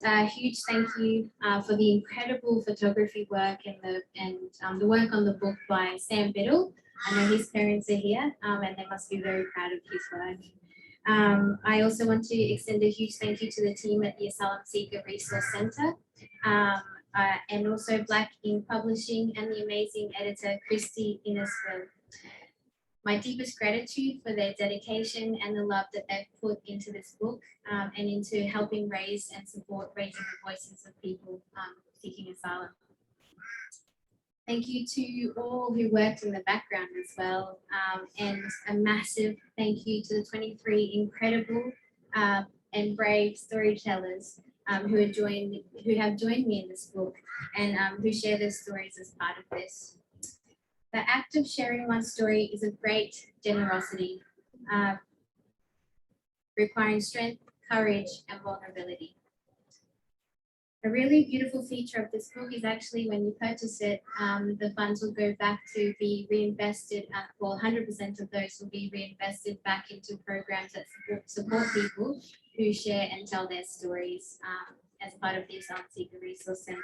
a huge thank you for the incredible photography work and the work on the book by Sam Biddle. I know his parents are here and they must be very proud of his work. I also want to extend a huge thank you to the team at the Asylum Seeker Resource Centre and also Black Ink Publishing and the amazing editor Christy Innesville. My deepest gratitude for their dedication and the love that they've put into this book and into helping raise and support raising the voices of people seeking asylum. Thank you to all who worked in the background as well, and a massive thank you to the 23 incredible and brave storytellers who have joined me in this book and who share their stories as part of this. The act of sharing one's story is a great generosity, requiring strength, courage, and vulnerability. A really beautiful feature of this book is actually when you purchase it, the funds will go back to be reinvested, 100% of those will be reinvested back into programs that support people who share and tell their stories as part of the Asylum Seeker Resource Centre.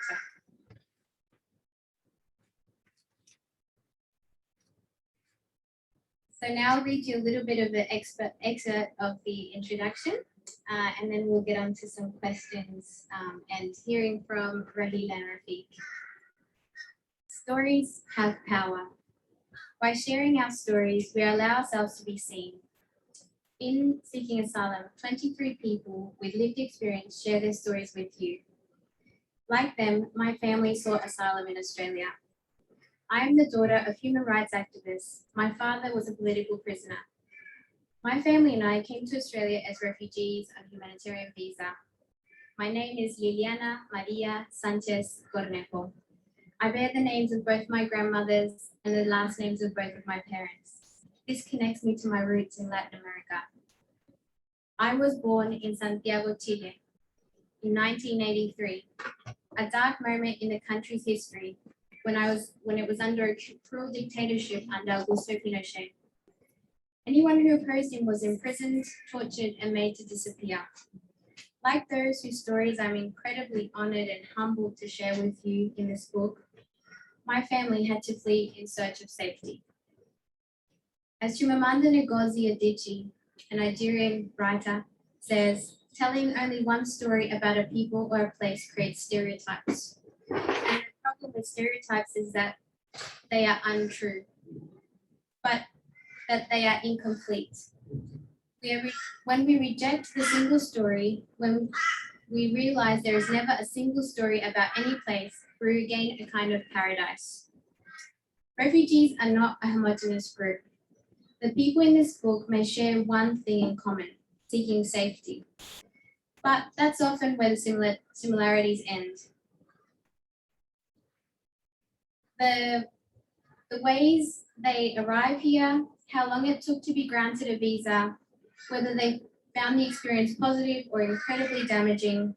So now I'll read you a little bit of the excerpt of the introduction, and then we'll get on to some questions and hearing from Rahila and Rafiq. Stories have power. By sharing our stories, we allow ourselves to be seen. In Seeking Asylum, 23 people with lived experience share their stories with you. Like them, my family sought asylum in Australia. I am the daughter of human rights activists. My father was a political prisoner. My family and I came to Australia as refugees on humanitarian visa. My name is Liliana Maria Sanchez Cornejo. I bear the names of both my grandmothers and the last names of both of my parents. This connects me to my roots in Latin America. I was born in Santiago, Chile in 1983, a dark moment in the country's history when it was under a cruel dictatorship under Augusto Pinochet. Anyone who opposed him was imprisoned, tortured, and made to disappear. Like those whose stories I'm incredibly honored and humbled to share with you in this book, my family had to flee in search of safety. As Chimamanda Ngozi Adichie, a Nigerian writer, says, telling only one story about a people or a place creates stereotypes. And the problem with stereotypes is that they are untrue, but that they are incomplete. When we reject the single story, when we realize there is never a single story about any place, we regain a kind of paradise. Refugees are not a homogeneous group. The people in this book may share one thing in common, seeking safety. But that's often where the similarities end. The ways they arrive here, how long it took to be granted a visa, whether they found the experience positive or incredibly damaging,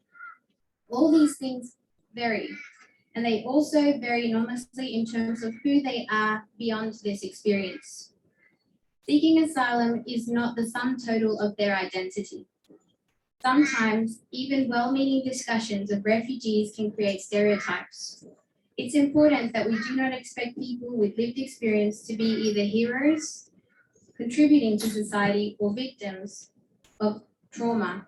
all these things vary. And they also vary enormously in terms of who they are beyond this experience. Seeking asylum is not the sum total of their identity. Sometimes, even well-meaning discussions of refugees can create stereotypes. It's important that we do not expect people with lived experience to be either heroes, contributing to society, or victims of trauma.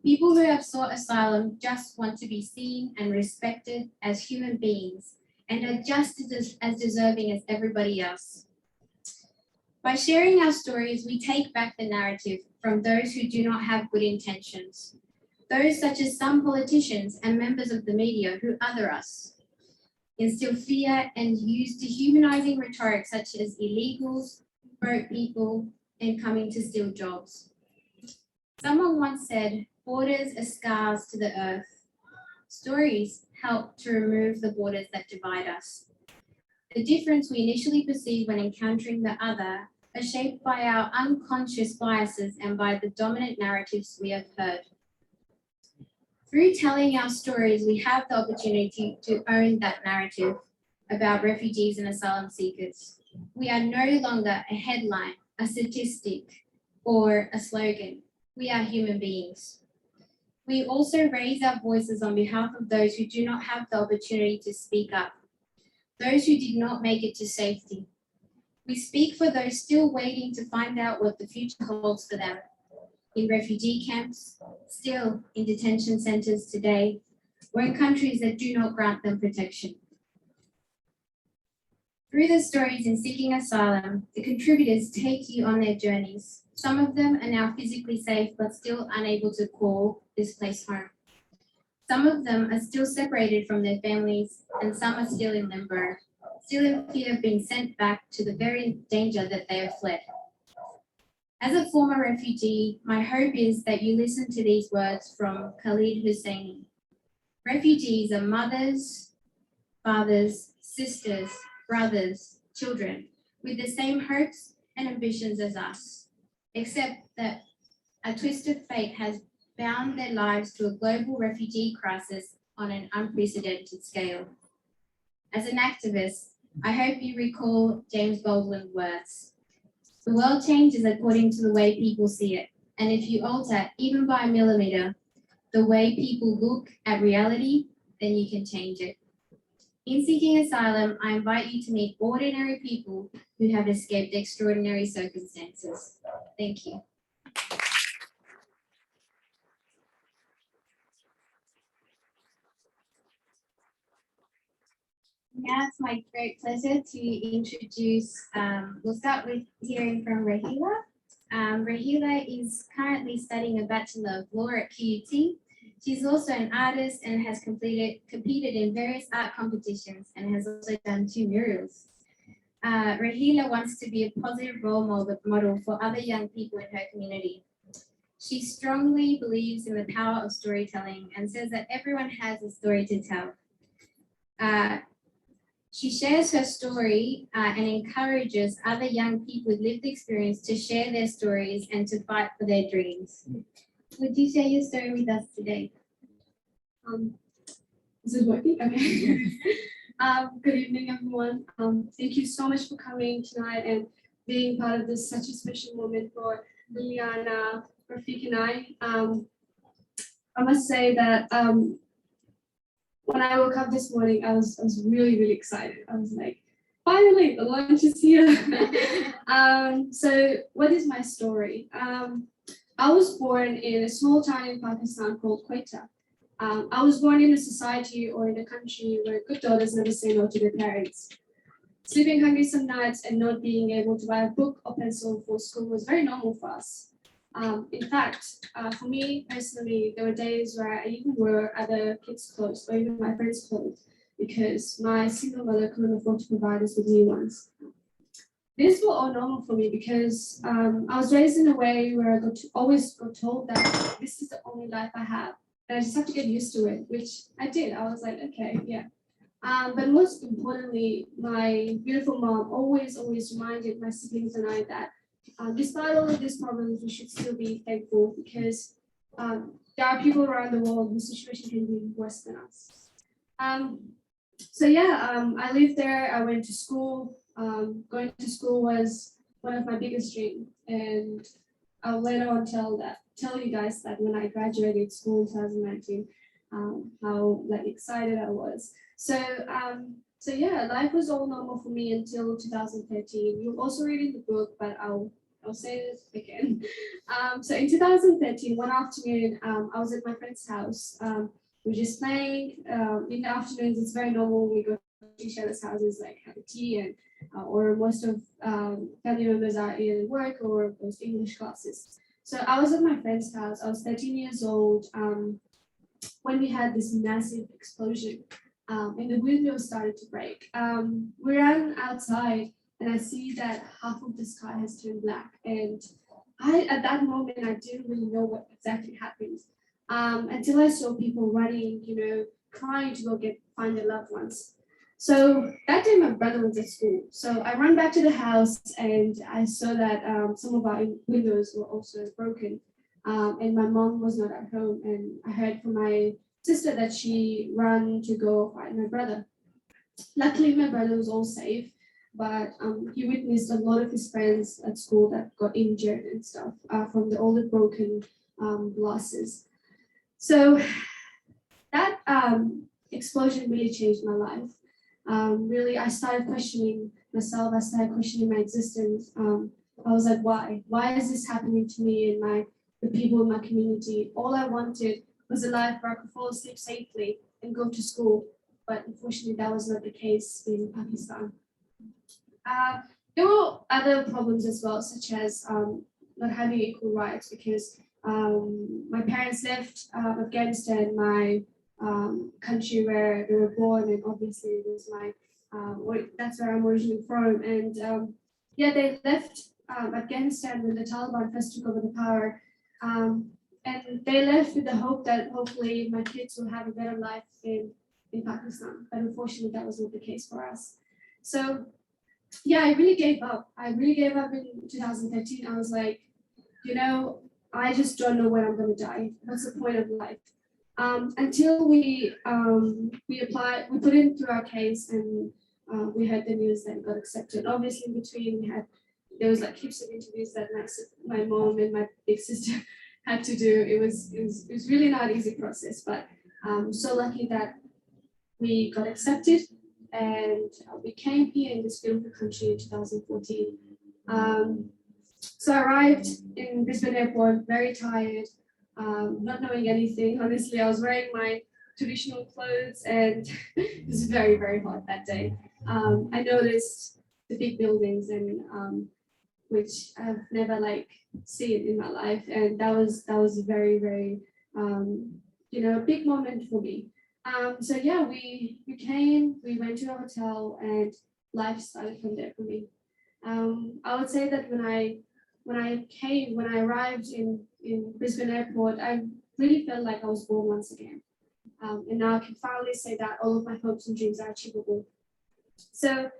People who have sought asylum just want to be seen and respected as human beings and are just as deserving as everybody else. By sharing our stories, we take back the narrative from those who do not have good intentions, those such as some politicians and members of the media who other us, instill fear and use dehumanizing rhetoric such as illegals, broke people, and coming to steal jobs. Someone once said, borders are scars to the earth. Stories help to remove the borders that divide us. The difference we initially perceive when encountering the other are shaped by our unconscious biases and by the dominant narratives we have heard. Through telling our stories, we have the opportunity to own that narrative about refugees and asylum seekers. We are no longer a headline, a statistic, or a slogan. We are human beings. We also raise our voices on behalf of those who do not have the opportunity to speak up, those who did not make it to safety. We speak for those still waiting to find out what the future holds for them, in refugee camps, still in detention centres today, or in countries that do not grant them protection. Through the stories in Seeking Asylum, the contributors take you on their journeys. Some of them are now physically safe but still unable to call this place home. Some of them are still separated from their families, and some are still in limbo, still in fear of being sent back to the very danger that they have fled. As a former refugee, my hope is that you listen to these words from Khalid Husseini. Refugees are mothers, fathers, sisters, brothers, children, with the same hopes and ambitions as us, except that a twist of fate has bound their lives to a global refugee crisis on an unprecedented scale. As an activist, I hope you recall James Baldwin's words. The world changes according to the way people see it, and if you alter, even by a millimeter, the way people look at reality, then you can change it. In Seeking Asylum, I invite you to meet ordinary people who have escaped extraordinary circumstances. Thank you. Now it's my great pleasure to introduce, we'll start with hearing from Rahila. Rahila is currently studying a Bachelor of Law at QUT. She's also an artist and has competed in various art competitions and has also done 2 murals. Rahila wants to be a positive role model for other young people in her community. She strongly believes in the power of storytelling and says that everyone has a story to tell. She shares her story and encourages other young people with lived experience to share their stories and to fight for their dreams. Would you share your story with us today? Is it working? Okay. Good evening, everyone. Thank you so much for coming tonight and being part of this such a special moment for Liliana, Rafiq, and I must say that when I woke up this morning, I was really, really excited. I was like, finally, the lunch is here. So what is my story? I was born in a small town in Pakistan called Quetta. I was born in a society or in a country where good daughters never say no to their parents. Sleeping hungry some nights and not being able to buy a book or pencil for school was very normal for us. In fact, for me personally, there were days where I even wore other kids' clothes or even my friends' clothes because my single mother couldn't afford to provide us with new ones. These were all normal for me because I was raised in a way where I always got told that this is the only life I have. And I just have to get used to it, which I did. I was like, okay, yeah. But most importantly, my beautiful mom always reminded my siblings and I that despite all of these problems, we should still be thankful because there are people around the world whose situation can be worse than us. I lived there. I went to school. Going to school was one of my biggest dreams, and I'll later on tell you guys that when I graduated school in 2019, how excited I was. So life was all normal for me until 2013. You'll also read in the book, but I'll say this again. So in 2013, one afternoon, I was at my friend's house. We were just playing. In the afternoons, it's very normal. We go to each other's houses, like have a tea, and or most of family members are in work or goes to English classes. So I was at my friend's house. I was 13 years old when we had this massive explosion and the window started to break. We ran outside and I see that half of the sky has turned black. And at that moment, I didn't really know what exactly happened until I saw people running, crying to go find their loved ones. So that day my brother was at school. So I ran back to the house and I saw that some of our windows were also broken and my mom was not at home. And I heard from my sister that she ran to go find my brother. Luckily, my brother was all safe, but he witnessed a lot of his friends at school that got injured and stuff from all the broken glasses. So that explosion really changed my life. Really, I started questioning myself. I started questioning my existence. I was like, why? Why is this happening to me and the people in my community? All I wanted was a life where I could fall asleep safely and go to school. But unfortunately, that was not the case in Pakistan. There were other problems as well, such as not having equal rights, because my parents left Afghanistan, my country where they were born, and obviously it was that's where I'm originally from. And yeah, they left Afghanistan when the Taliban first took over the power. And they left with the hope that hopefully my kids will have a better life in Pakistan. But unfortunately, that was not the case for us. So yeah, I really gave up. I really gave up in 2013. I was like, I just don't know when I'm going to die. What's the point of life? Until we applied, we put in through our case, and we heard the news that it got accepted. Obviously, in between, there was like heaps of interviews that my mom and my big sister had to do. It was really not an easy process, but so lucky that we got accepted, and we came here in this beautiful country in 2014. So I arrived in Brisbane Airport very tired, not knowing anything. Honestly, I was wearing my traditional clothes, and it was very, very hot that day. I noticed the big buildings, and which I've never seen in my life, and that was a very, very big moment for me. So yeah, we came, we went to a hotel, and life started from there for me. I would say that when I arrived in Brisbane Airport, I really felt like I was born once again. And now I can finally say that all of my hopes and dreams are achievable. So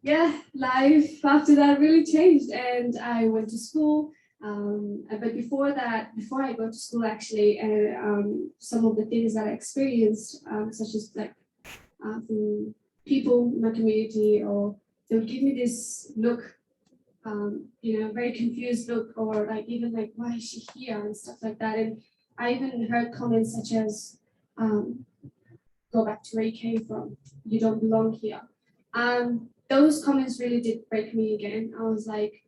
yeah, life after that really changed, and I went to school. But before I go to school, actually, some of the things that I experienced, such as from people in my community, or they would give me this look, very confused look, or even why is she here and stuff like that. And I even heard comments such as, go back to where you came from, you don't belong here. Those comments really did break me again. I was like,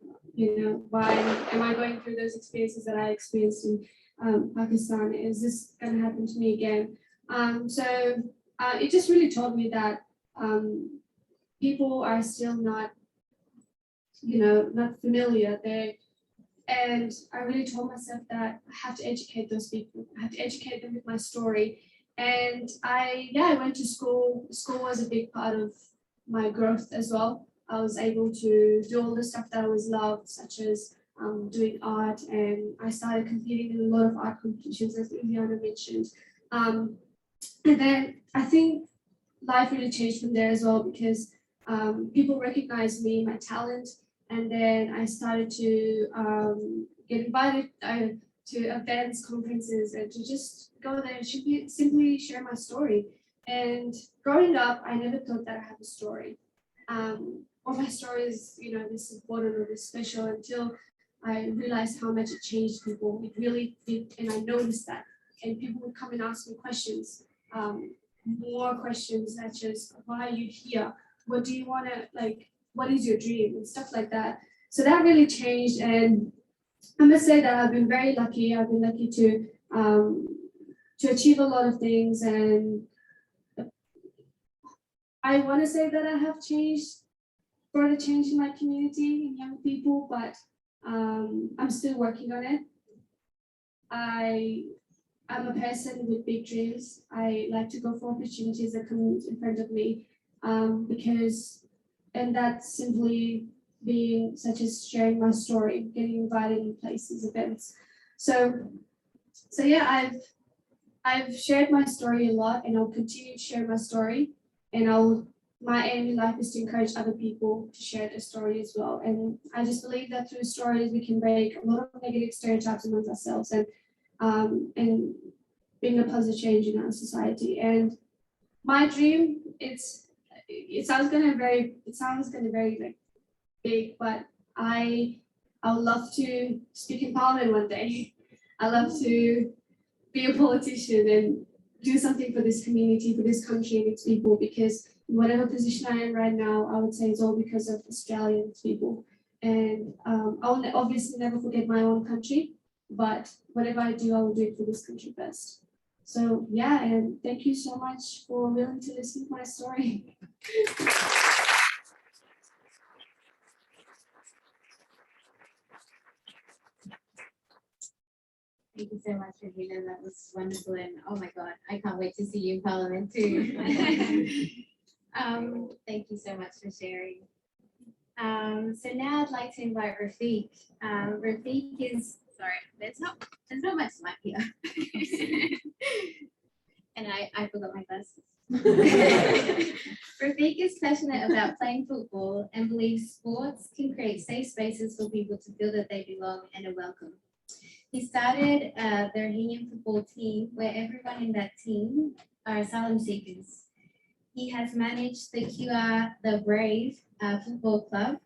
why am I going through those experiences that I experienced in Pakistan? Is this going to happen to me again? So it just really taught me that people are still not, not familiar. And I really told myself that I have to educate those people. I have to educate them with my story. And I went to school. School was a big part of my growth as well. I was able to do all the stuff that I always loved, such as doing art, and I started competing in a lot of art competitions, as Ileana mentioned. And then I think life really changed from there as well, because people recognized me, my talent, and then I started to get invited to events, conferences, and to just go there and simply share my story. And growing up, I never thought that I had a story. Or my story is, this important or this special, until I realized how much it changed people. It really did, and I noticed that. And people would come and ask me questions, more questions such as, why are you here? What do you want to, what is your dream, and stuff like that. So that really changed, and I must say that I've been very lucky. I've been lucky to achieve a lot of things, and I want to say that I have brought a change in my community and young people, but I'm still working on it. I'm a person with big dreams. I like to go for opportunities that come in front of me, and that's simply being such as sharing my story, getting invited in places, events. So yeah, I've shared my story a lot, and I'll continue to share my story, and my aim in life is to encourage other people to share their story as well. And I just believe that through stories we can break a lot of negative stereotypes amongst ourselves, and bring a positive change in our society. And my dream, it sounds gonna very big, but I would love to speak in Parliament one day. I love to be a politician and do something for this community, for this country and its people, because whatever position I am right now, I would say it's all because of Australian people. And I will obviously never forget my own country, but whatever I do, I will do it for this country first. So yeah, and thank you so much for willing to listen to my story. Thank you so much, Regina. That was wonderful, and oh my God, I can't wait to see you in Parliament too. Thank you so much for sharing. So now I'd like to invite Rafiq. Rafiq is sorry. There's not much light here, and I forgot my glasses. Rafiq is passionate about playing football and believes sports can create safe spaces for people to feel that they belong and are welcome. He started the Rohingya football team, where everyone in that team are asylum seekers. He has managed the Brave Football Club,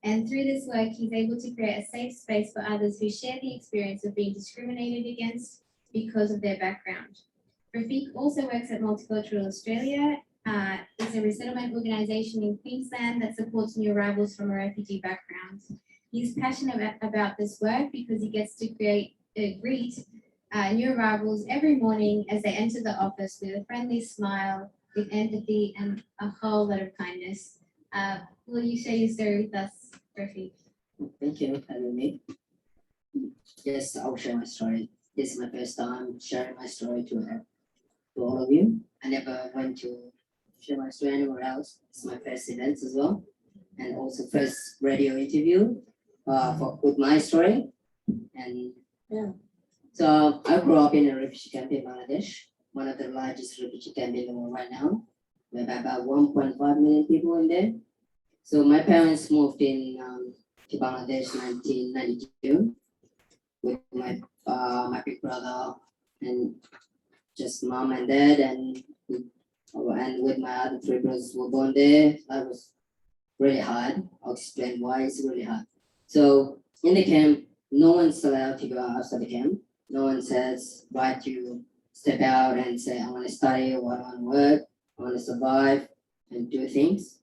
and through this work, he's able to create a safe space for others who share the experience of being discriminated against because of their background. Rafiq also works at Multicultural Australia. It's a resettlement organisation in Queensland that supports new arrivals from a refugee background. He's passionate about this work because he gets to greet new arrivals every morning as they enter the office with a friendly smile, with empathy and a whole lot of kindness. Will you share your story with us, Rafiq? Thank you for having me. Yes, I'll share my story. This is my first time sharing my story to all of you. I never went to share my story anywhere else. It's my first event as well, and also first radio interview with my story. And yeah, so I grew up in a refugee camp in Bangladesh, one of the largest refugee camps in the world right now. We have about 1.5 million people in there. So my parents moved in to Bangladesh in 1992 with my big brother and just mom and dad, and with my other three brothers were born there. That was really hard. I'll explain why it's really hard. So in the camp, no one's allowed to go outside the camp. No one says right to step out and say, I want to study or I want to work, I want to survive and do things.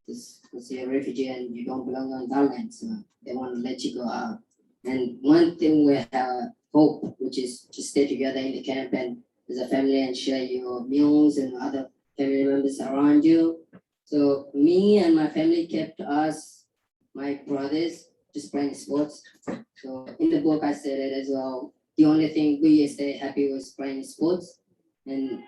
Because you're a refugee and you don't belong on Thailand, so they want to let you go out. And one thing we have hope, which is to stay together in the camp and as a family and share your meals and other family members around you. So me and my family kept us, my brothers, just playing sports. So in the book I said it as well. The only thing we stay happy was playing sports and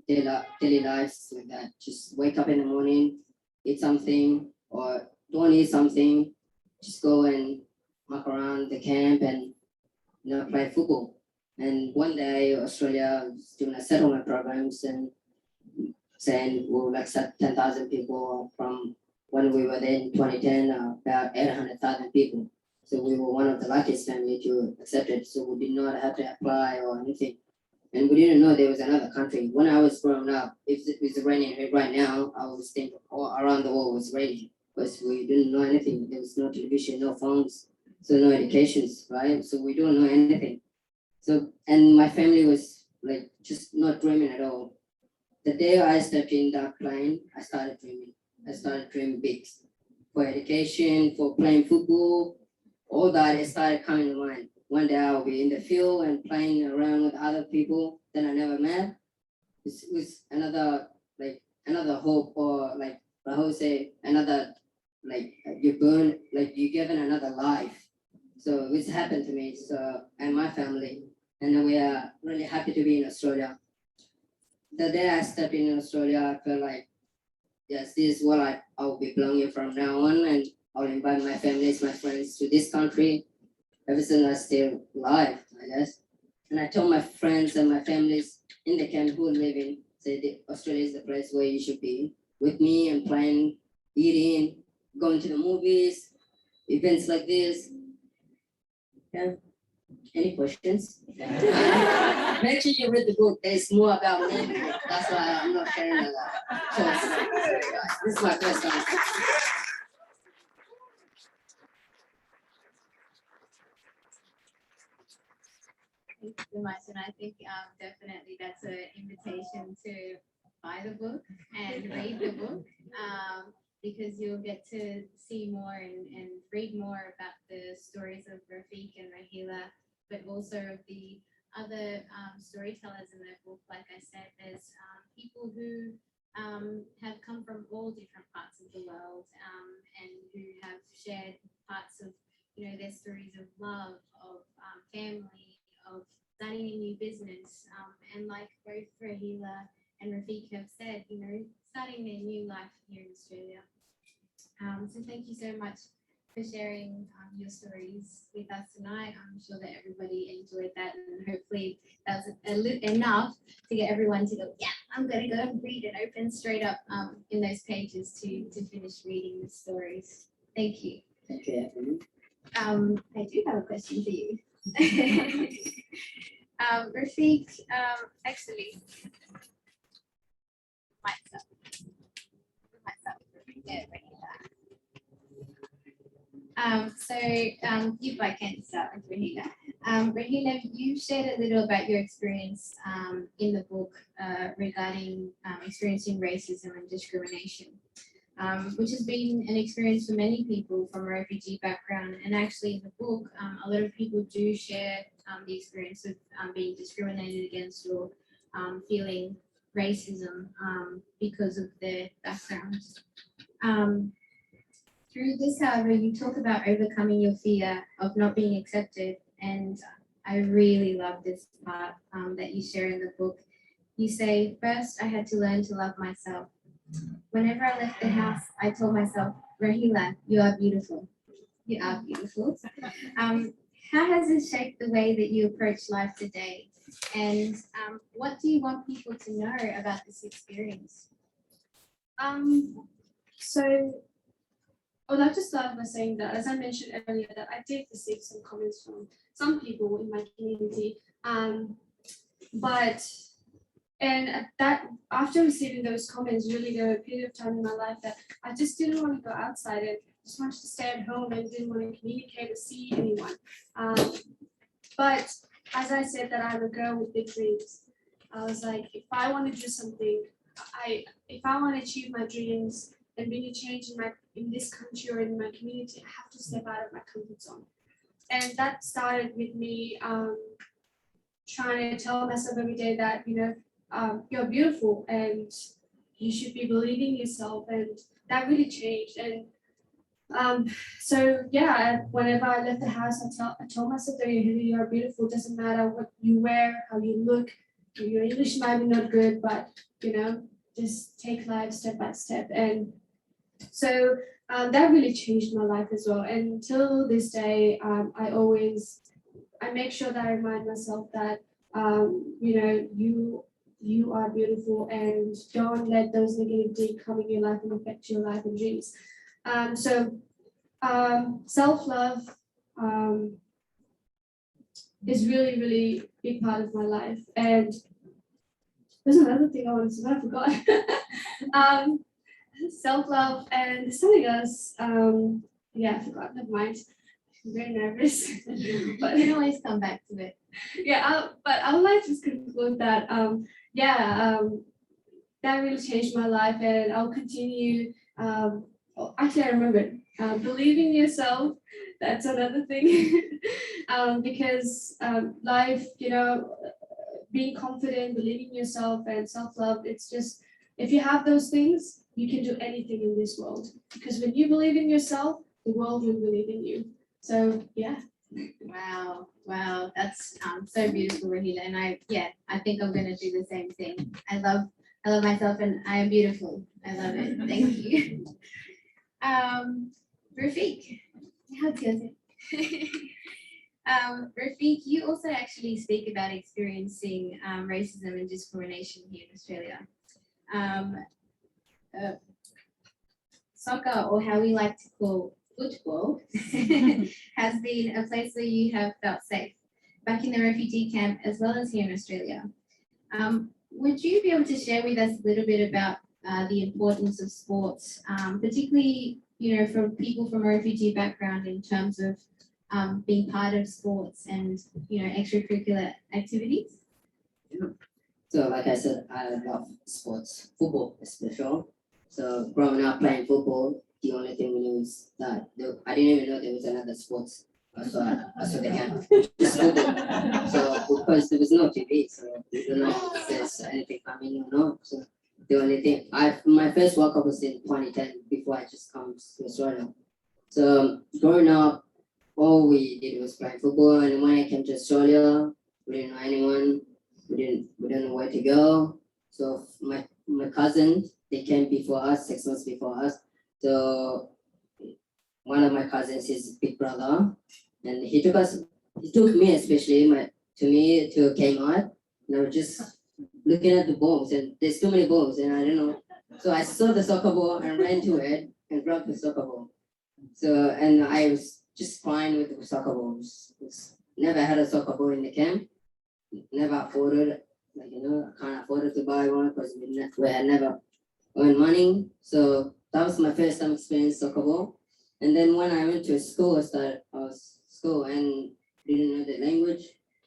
daily lives like that. Just wake up in the morning, eat something, or don't eat something, just go and walk around the camp and play football. And one day Australia was doing a settlement programs and saying we'll accept 10,000 people from when we were there in 2010, about 800,000 people. So we were one of the luckiest family to accept it. So we did not have to apply or anything. And we didn't know there was another country. When I was growing up, if it was raining right now, I was thinking all around the world was raining. Because we didn't know anything. There was no television, no phones, so no educations, right? So we don't know anything. So, and my family was like just not dreaming at all. The day I stepped in that plane, I started dreaming. I started dreaming big for education, for playing football, all that it started coming to mind. One day I'll be in the field and playing around with other people that I never met. It was another hope, or like I would say another you're given another life. So this happened to me, so and my family, and we are really happy to be in Australia. The day I stepped in Australia, I felt like yes, this is what I'll be belonging from now on, and I'll invite my families, my friends to this country. Ever since I still alive, I guess. And I told my friends and my families in the camp who are living, say Australia is the place where you should be with me and playing, eating, going to the movies, events like this. Yeah. Any questions? Make sure you read the book. There's more about me. That's why I'm not sharing a lot. So, this is my first time. Thank you so much. And I think definitely that's an invitation to buy the book and read the book because you'll get to see more and read more about the stories of Rafiq and Rahila, but also of the other storytellers in the book. Like I said, there's people who have come from all different parts of the world and who have shared parts of their stories of love, of family, of starting a new business, and like both Rahila and Rafiq have said, starting their new life here in Australia. So thank you so much for sharing your stories with us tonight. I'm sure that everybody enjoyed that, and hopefully that was enough to get everyone to go, yeah, I'm going to go and read and open straight up in those pages to finish reading the stories. Thank you. Thank you, everyone. I do have a question for you. Rafiq, actually, myself. Yeah, you both can start with Rahila. Rahila, you shared a little about your experience in the book regarding experiencing racism and discrimination, which has been an experience for many people from a refugee background. And actually in the book, a lot of people do share the experience of being discriminated against or feeling racism because of their background. Through this, however, you talk about overcoming your fear of not being accepted, and I really love this part that you share in the book. You say, first, I had to learn to love myself. Whenever I left the house, I told myself, Rahila, you are beautiful. You are beautiful. How has this shaped the way that you approach life today? And what do you want people to know about this experience? So I would like to start by saying that, as I mentioned earlier, that I did receive some comments from some people in my community, after receiving those comments, really there were a period of time in my life that I just didn't want to go outside and just wanted to stay at home and didn't want to communicate or see anyone. But as I said that I'm a girl with big dreams, I was like, if I want to do something, if I want to achieve my dreams and bring a change in this country or in my community, I have to step out of my comfort zone. And that started with me trying to tell myself every day that, you're beautiful and you should be believing yourself. And that really changed. And whenever I left the house, I told myself that you are beautiful. It doesn't matter what you wear, how you look. Your English might be not good, but, just take life step by step. And so that really changed my life as well. And until this day, I make sure that I remind myself that, you are beautiful and don't let those negativity come in your life and affect your life and dreams. Self-love is really, really big part of my life. And there's another thing I wanted to say, I forgot. Self-love and something else. I forgot, never mind. I'm very nervous. But you can always come back to it. But I would like to just conclude that, that really changed my life, and I'll continue. Actually, I remembered. Believe in yourself. That's another thing. Because life, being confident, believing in yourself, and self-love, it's just, if you have those things, you can do anything in this world. Because when you believe in yourself, the world will believe in you. So, yeah. Wow, that's so beautiful, Rahila. And I think I'm gonna do the same thing. I love myself and I am beautiful. I love it. Thank you. Rafiq, how's yours? Rafiq, you also actually speak about experiencing racism and discrimination here in Australia. Soccer, or how we like to call football, has been a place where you have felt safe, back in the refugee camp as well as here in Australia. Would you be able to share with us a little bit about the importance of sports, particularly, for people from a refugee background in terms of being part of sports and, extracurricular activities? So like I said, I love sports, football especially. So growing up playing football, the only thing we knew is that I didn't even know there was another sports. So they have just football. So because there was no TV, so we don't know if there's anything coming or not. So the only thing my first World Cup was in 2010 before I just come to Australia. So growing up, all we did was play football, and when I came to Australia, we didn't know anyone. We didn't know where to go. So my cousins, they came before us, 6 months before us. So one of my cousins, his big brother, and he took me especially to Kmart, and I was just looking at the balls, and there's too many balls, and I don't know. So I saw the soccer ball and ran to it and grabbed the soccer ball. So and I was just crying with the soccer balls. Never had a soccer ball in the camp. Never afforded, I can't afford to buy one because we had never earned money. So that was my first time experience soccer ball. And then when I went to school, I started school and didn't know the language,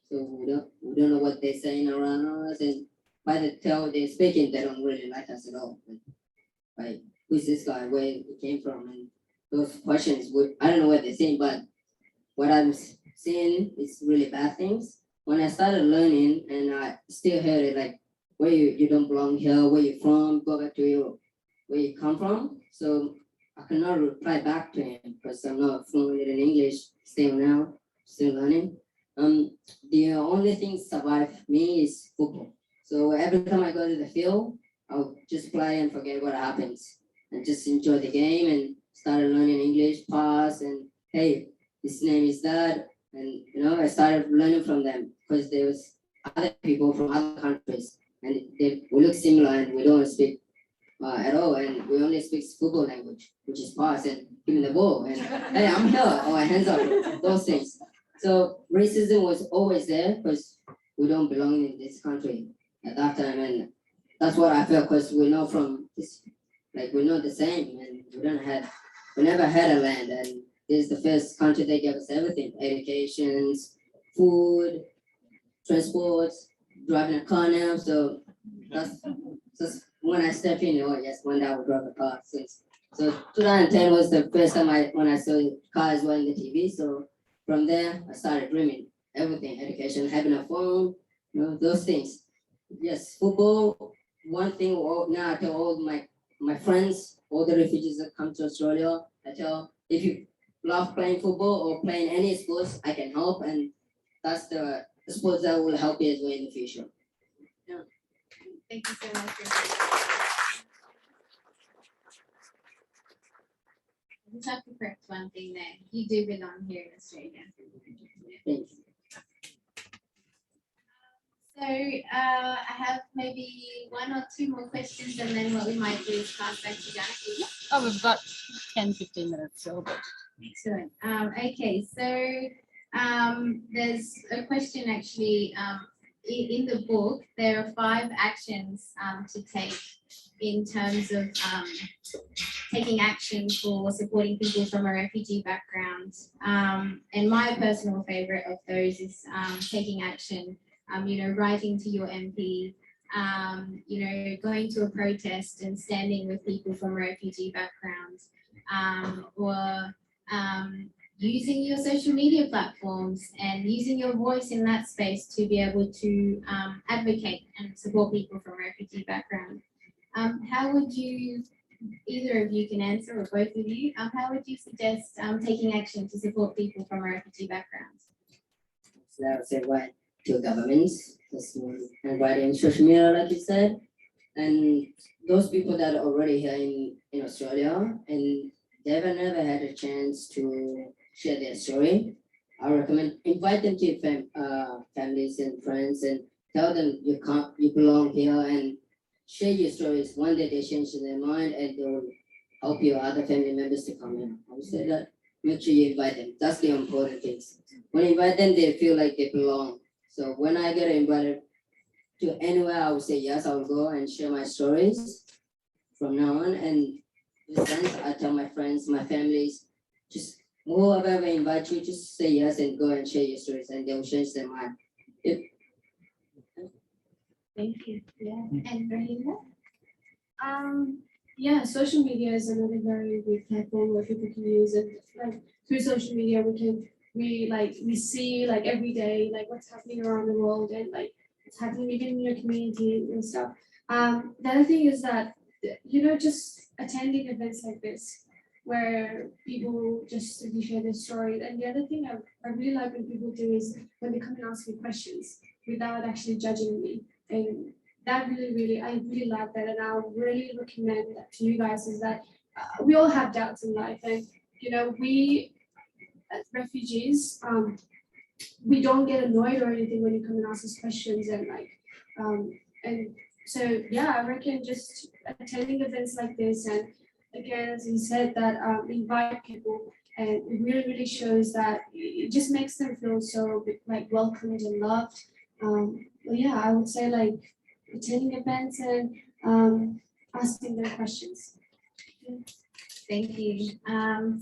so we don't know what they're saying around us. And by the time they're speaking, they don't really like us at all. Like who's this guy? Where he came from? And those questions, I don't know what they're saying, but what I'm seeing is really bad things. When I started learning, and I still heard it like, where you don't belong here, where you from, go back to where you come from. So I cannot reply back to him because I'm not fluent in English still now, still learning. The only thing survive me is football. So every time I go to the field, I'll just play and forget what happens and just enjoy the game and started learning English, pass, and hey, his name is that. And I started learning from them because there was other people from other countries and we look similar and we don't speak at all, and we only speak football language, which is pass and giving the ball and hey, I'm here, or hands up, those things. So racism was always there because we don't belong in this country at that time, and that's what I felt because we know from this, like we're not the same, and we never had a land, and this is the first country that gave us everything: educations, food, transport, driving a car now. So that's just when I step in. Oh yes, one day I will drive a car. So 2010 was the first time when I saw cars were in the TV. So from there I started dreaming everything: education, having a phone, those things. Yes, football. One thing now I tell all my friends, all the refugees that come to Australia, I tell if you love playing football or playing any sports, I can help, and that's the sports that will help you as well in the future. Thank you so much. I just have to correct one thing there. You do belong here in Australia. Thanks. So I have maybe one or two more questions, and then what we might do is pass back to Janet. Oh, we've got 10-15 minutes still. Excellent. Okay, so there's a question actually in the book. There are 5 actions to take in terms of taking action for supporting people from a refugee background. And my personal favorite of those is taking action. Writing to your MP, going to a protest and standing with people from refugee backgrounds, or using your social media platforms and using your voice in that space to be able to advocate and support people from refugee background. How would you, either of you can answer, or both of you, how would you suggest taking action to support people from a refugee background? So I would say write to governments, and write in social media, like you said, and those people that are already here in Australia and they've never had a chance to share their story. I recommend invite them to your families and friends and tell them you belong here and share your stories. One day they change their mind and they'll help your other family members to come in. I would say that make sure you invite them. That's the important things. When you invite them, they feel like they belong. So when I get invited to anywhere, I would say yes, I will go and share my stories from now on. And with friends, I tell my friends, my families, just whoever invite you, just say yes and go and share your stories, and they'll change their mind. Thank you. Yeah. And Rahima? Yeah, social media is another very big platform where people can use it. Like through social media, we see like every day like what's happening around the world and like what's happening even in your community and stuff. The other thing is that just attending events like this where people just simply share their stories. And the other thing I really like when people do is when they come and ask me questions without actually judging me. And that I really love that, and I really recommend that to you guys is that we all have doubts in life, and we as refugees, we don't get annoyed or anything when you come and ask us questions, and and so yeah, I reckon just attending events like this, and again, as you said, that invite people, and it really shows that it just makes them feel so like welcomed and loved. But yeah, I would say like attending events and asking them questions. Thank you.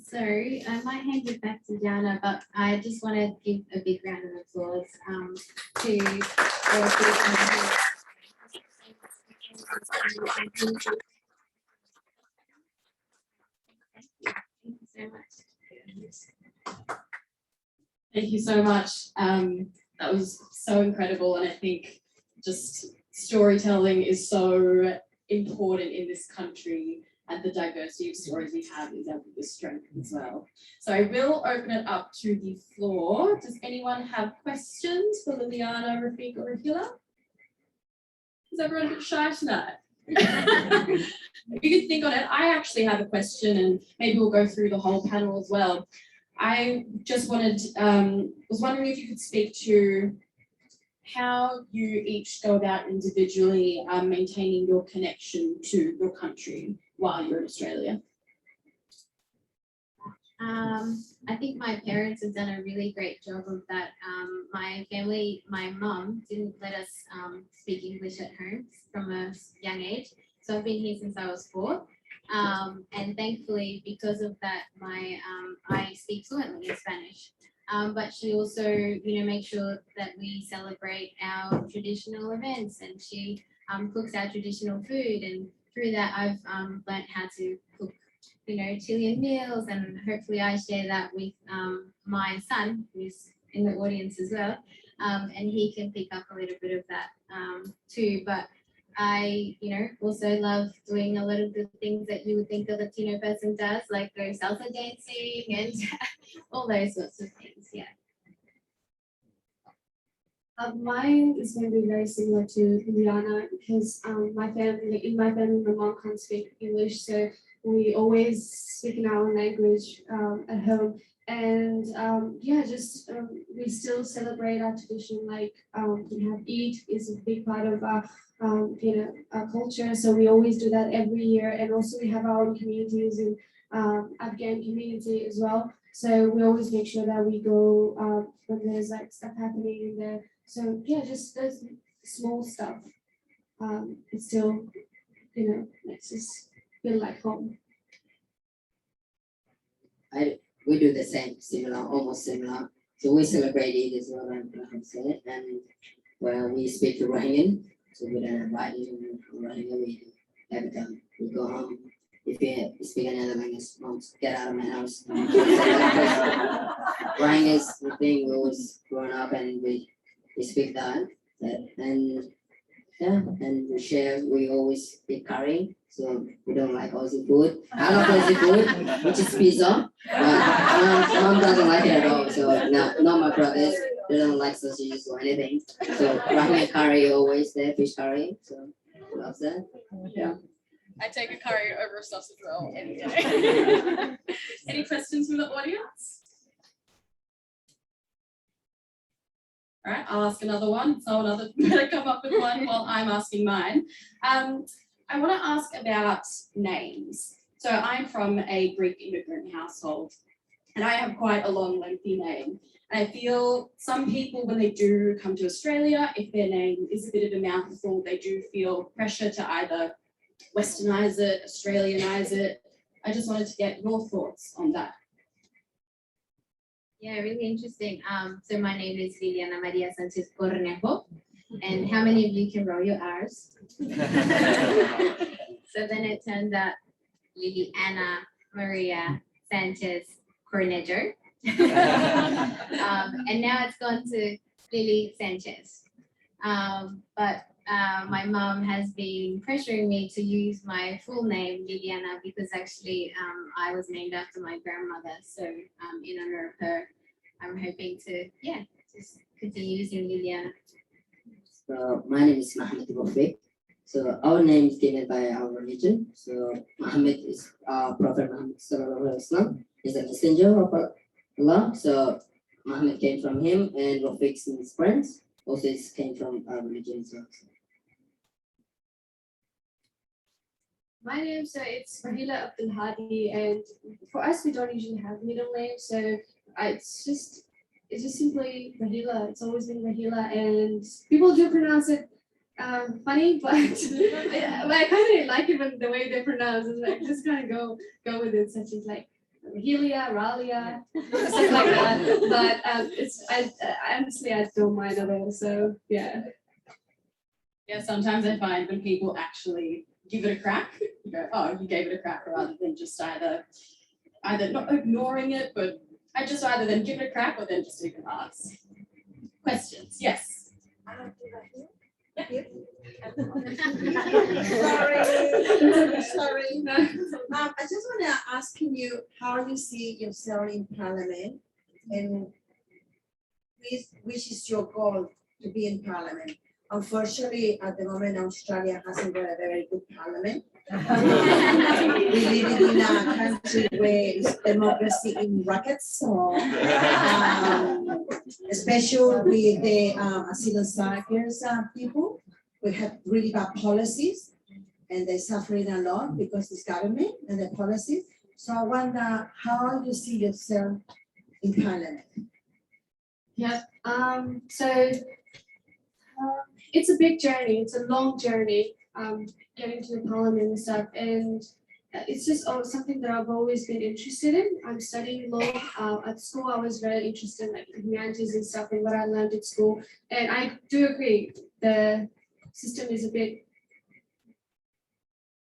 So I might hand it back to Diana, but I just want to give a big round of applause to Thank you so much. Thank you so much. That was so incredible, and I think just storytelling is so important in this country, and the diversity of stories we have is our biggest strength as well. So I will open it up to the floor. Does anyone have questions for Liliana, Rafiq, or Rahila? Is everyone a bit shy tonight? If you could think on it, I actually have a question, and maybe we'll go through the whole panel as well. I just was wondering if you could speak to how you each go about individually maintaining your connection to your country while you're in Australia. I think my parents have done a really great job of that. My family, my mum didn't let us speak English at home from a young age. So I've been here since I was 4. And thankfully, because of that, I speak fluently in Spanish. But she also, makes sure that we celebrate our traditional events, and she cooks our traditional food. And through that, I've learned how to cook, Chilean meals, and hopefully I share that with my son, who's in the audience as well, and he can pick up a little bit of that too. But I, also love doing a lot of the things that you would think a Latino person does, like go salsa dancing and all those sorts of things. Yeah. Mine is going to be very similar to Liana because in my family, my mom can't speak English, so we always speak in our own language at home. And we still celebrate our tradition, like we have Eid is a big part of our culture, so we always do that every year. And also we have our own communities in Afghan community as well, so we always make sure that we go when there's like stuff happening in there. So yeah, just those small stuff. It's still, makes us feel like home. We do the same, similar, almost similar. So we celebrate it as well, and we speak to Rohingya. So we don't invite you to Rohingya. Every time we go home, if you speak another language, mom, get out of my house. Rohingya is the thing we always growing up, and we speak that, and we share. We always eat curry. So we don't like Aussie food. I love Aussie food, which is pizza. But mom doesn't like it at all. So not my brothers. They don't like sausages or anything. So Rohingya curry always there, fish curry. So loves that. Yeah. I take a curry over a sausage roll any day. Any questions from the audience? All right, I'll ask another one. So another better come up with one while I'm asking mine. I want to ask about names. So I'm from a Greek immigrant household, and I have quite a long, lengthy name. And I feel some people, when they do come to Australia, if their name is a bit of a mouthful, they do feel pressure to either Westernize it, Australianize it. I just wanted to get your thoughts on that. Yeah, really interesting. So my name is Liliana Maria Sanchez Cornejo, and how many of you can roll your R's? So then it turns out Liliana Maria Sanchez Cornejo. And now it's gone to Lily Sanchez. But my mom has been pressuring me to use my full name, Liliana, because actually I was named after my grandmother. So in honor of her, I'm hoping to, just continue using Liliana. So my name is Muhammad Rafiq. So our name is given by our religion. So Muhammad is Prophet Muhammad Sallallahu Alaihi Wasallam is a messenger of Allah. So Muhammad came from him, and Rafiq means friends. Also, it came from our religion as well. My name, so it's Rahila Abdul Hadi, and for us, we don't usually have middle names, so it's just simply Rahila. It's always been Rahila, and people do pronounce it funny, but I kind of like it when the way they pronounce it. Like just kind of go with it, such as like Rahilia, Ralia, stuff like that. But I honestly I don't mind at all. So yeah. Yeah, sometimes I find when people actually give it a crack, you go, oh, you gave it a crack, rather than just either not ignoring it, but I just either then give it a crack or then just even ask. Questions? Yes. Sorry. I just want to ask you how you see yourself in Parliament, and which is your goal to be in Parliament. Unfortunately, at the moment, Australia hasn't got a very good Parliament. We live in a country where it's democracy in rackets, so especially with the Asylum Seekers people, we have really bad policies, and they're suffering a lot because this government and the policies. So I wonder how you see yourself in Parliament. Yep. It's a big journey. It's a long journey. Getting to the parliament and stuff, and it's just something that I've always been interested in. I'm studying law. At school, I was very interested in like humanities and stuff, and what I learned at school. And I do agree, the system is a bit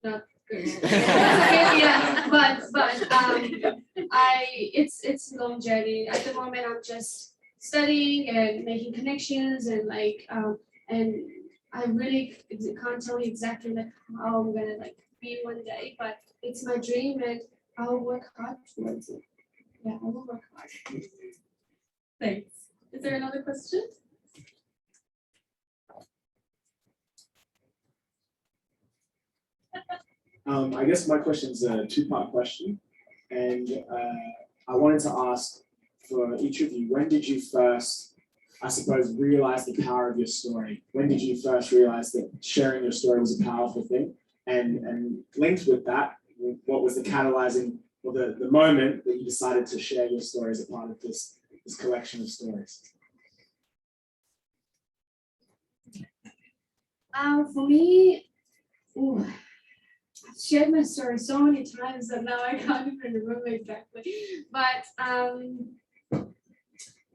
not good. Yeah, but it's a long journey. At the moment, I'm just studying and making connections and and I really can't tell you exactly like how I'm gonna like be one day, but it's my dream and I'll work hard towards it. Yeah, I will work hard. Thanks. Is there another question? I guess my question is a two-part question, and I wanted to ask for each of you, when did you first, I suppose, realize the power of your story? When did you first realize that sharing your story was a powerful thing? And linked with that, what was the catalyzing, or the moment that you decided to share your story as a part of this collection of stories? For me, I've shared my story so many times that now I can't even remember exactly. But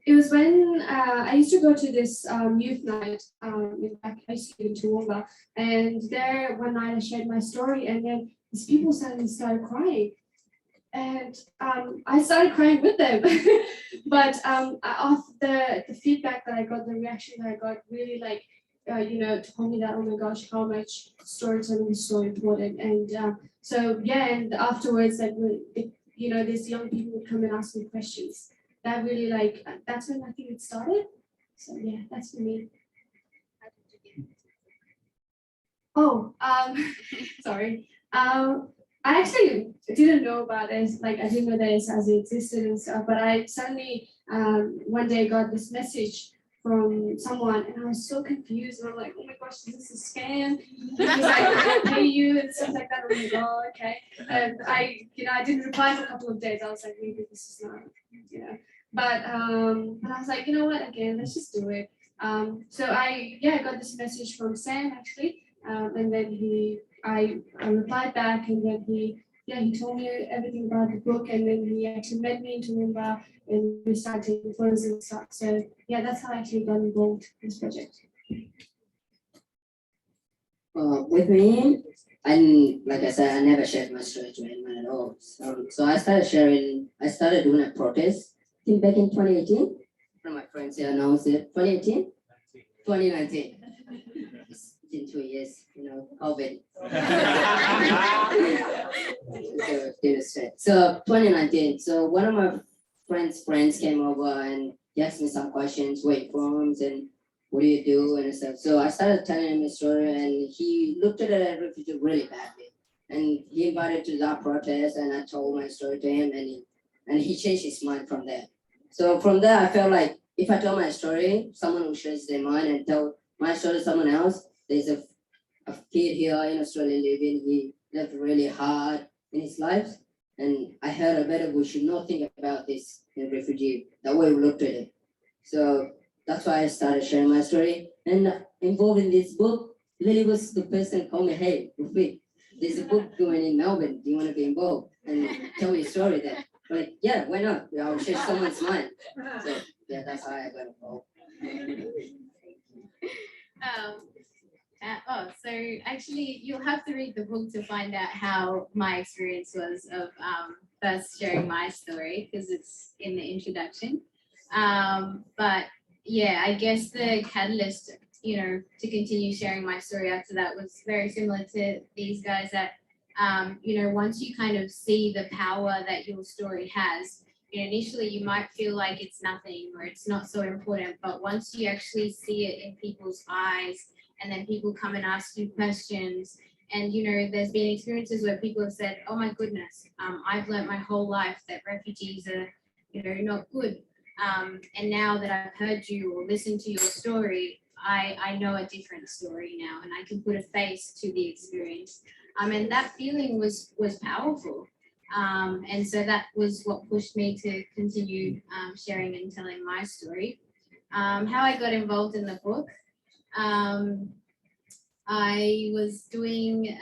it was when I used to go to this youth night. In fact, I used to go to Toowoomba, and there one night I shared my story, and then these people suddenly started crying, and I started crying with them. But off the feedback that I got, the reaction that I got, really like told me that, oh my gosh, how much storytelling is so important. And so yeah, and afterwards, like these young people would come and ask me questions. That really that's when I think it started. So yeah, that's for me. Oh, sorry. I actually didn't know about this. Like I didn't know this as it existed and stuff. But I suddenly one day got this message from someone, and I was so confused. And I'm like, oh my gosh, is this a scam? Because I pay you and stuff like that. I'm like, oh, okay. And I didn't reply for a couple of days. I was like, maybe this is not, But I was like, you know what? Again, let's just do it. So I got this message from Sam actually, and then I replied back, and then he yeah, he told me everything about the book, and then he actually met me in Toowoomba, and we started taking photos and stuff. So yeah, that's how I actually got involved in this project. With me, and like I said, I never shared my story to anyone at all. So I started doing a protest, I think back in 2018. One of my friends here announced it, 2018? 2019. It's been 2 years, COVID. So 2019, so one of my friends came over and he asked me some questions, where you from, and what do you do and stuff. So I started telling him a story and he looked at it as refugee really badly. And he invited to that protest and I told my story to him and he changed his mind from there. So from there I felt like if I tell my story, someone will change their mind and tell my story to someone else. There's a kid here in Australia living, he lived really hard in his life. And I heard about it, we should not think about this in refugee, that way we looked at it. So that's why I started sharing my story. And involved in this book, Lily was the person who called me, hey, Rufi, there's a book going in Melbourne, do you want to be involved? And tell me a story then. I'm like, yeah, why not? I'll change someone's mind. So yeah, that's how I got involved. So actually you'll have to read the book to find out how my experience was of first sharing my story, because it's in the introduction. But yeah, I guess the catalyst, to continue sharing my story after that was very similar to these guys, that once you kind of see the power that your story has, initially you might feel like it's nothing or it's not so important, but once you actually see it in people's eyes, and then people come and ask you questions, and there's been experiences where people have said, oh my goodness, I've learned my whole life that refugees are not good, and now that I've heard you or listened to your story, I know a different story now, and I can put a face to the experience, and that feeling was powerful. And so that was what pushed me to continue sharing and telling my story. How I got involved in the book. I was doing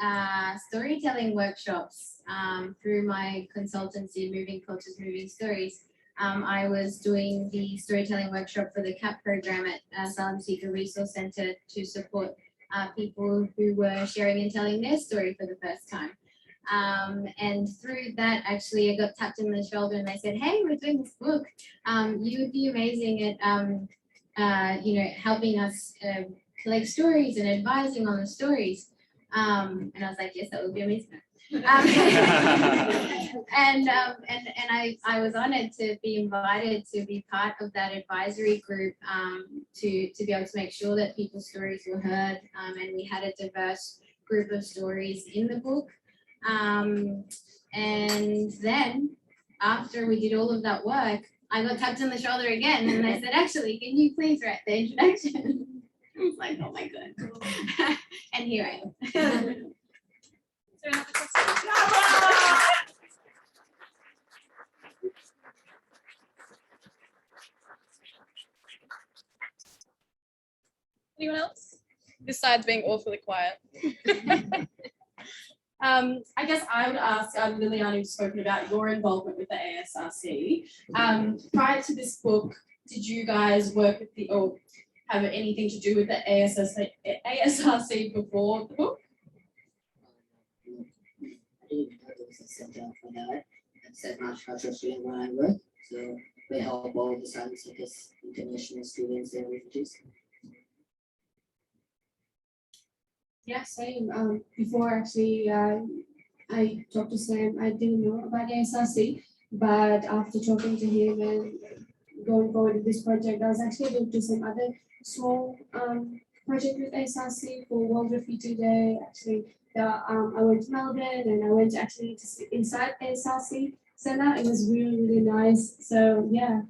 storytelling workshops through my consultancy, Moving Cultures, Moving Stories. I was doing the storytelling workshop for the CAP program at Asylum Seeker Resource Centre to support people who were sharing and telling their story for the first time. And through that, actually, I got tapped on the shoulder and they said, hey, we're doing this book. You would be amazing at, helping us collect stories and advising on the stories. And I was like, yes, that would be amazing. And I was honored to be invited to be part of that advisory group, to be able to make sure that people's stories were heard, and we had a diverse group of stories in the book. And then after we did all of that work, I got tapped on the shoulder again and they said, actually, can you please write the introduction? I was like, oh my God. And here I am. Is there another question? Anyone else? Besides being awfully quiet. I guess I would ask Liliana, who's spoken about your involvement with the ASRC. Prior to this book, did you guys work with or have anything to do with the ASRC before the book? I didn't know there was a center for that. It's at Asrc where I work. So we help all the asylum seekers, international students and refugees. Yeah, same. Before actually, I talked to Sam. I didn't know about ASRC, but after talking to him and going forward with this project, I was actually able to do some other small project with ASRC for World Refugee Day. Actually, I went to Melbourne and I went actually to sit inside ASRC Centre. It was really nice. So yeah.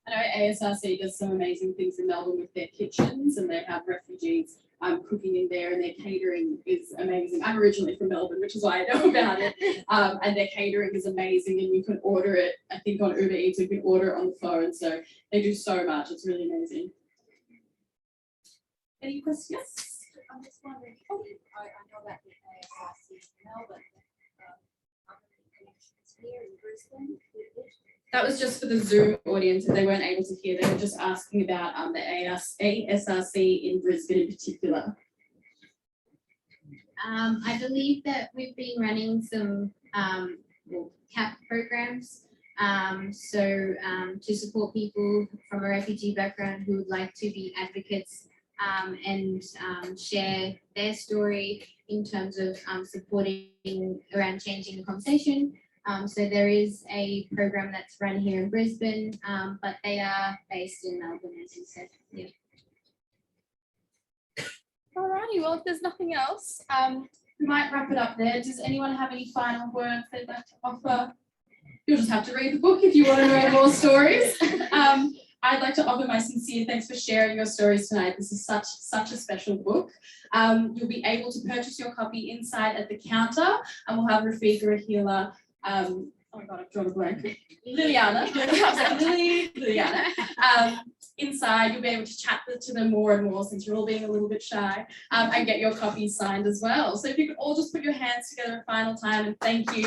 I know ASRC does some amazing things in Melbourne with their kitchens, and they have refugees cooking in there, and their catering is amazing. I'm originally from Melbourne, which is why I know about it. And their catering is amazing, and you can order it, I think, on Uber Eats, you can order it on the phone. So they do so much. It's really amazing. Any questions? I'm just wondering, I know that the ASRC in Melbourne That was just for the Zoom audience, if they weren't able to hear, they were just asking about the ASRC in Brisbane in particular. I believe that we've been running some CAP programs. To support people from a refugee background who would like to be advocates and share their story in terms of supporting around changing the conversation. So there is a program that's run here in Brisbane, but they are based in Melbourne, as you said. Yeah. Alrighty, well, if there's nothing else, we might wrap it up there. Does anyone have any final words they'd like to offer? You'll just have to read the book if you want to know more stories. I'd like to offer my sincere thanks for sharing your stories tonight. This is such a special book. You'll be able to purchase your copy inside at the counter, and we'll have Rafika Rahila, oh my God, I've drawn a blank. Liliana, inside. You'll be able to chat to them more and more since you're all being a little bit shy, and get your copies signed as well. So if you could all just put your hands together a final time and thank you.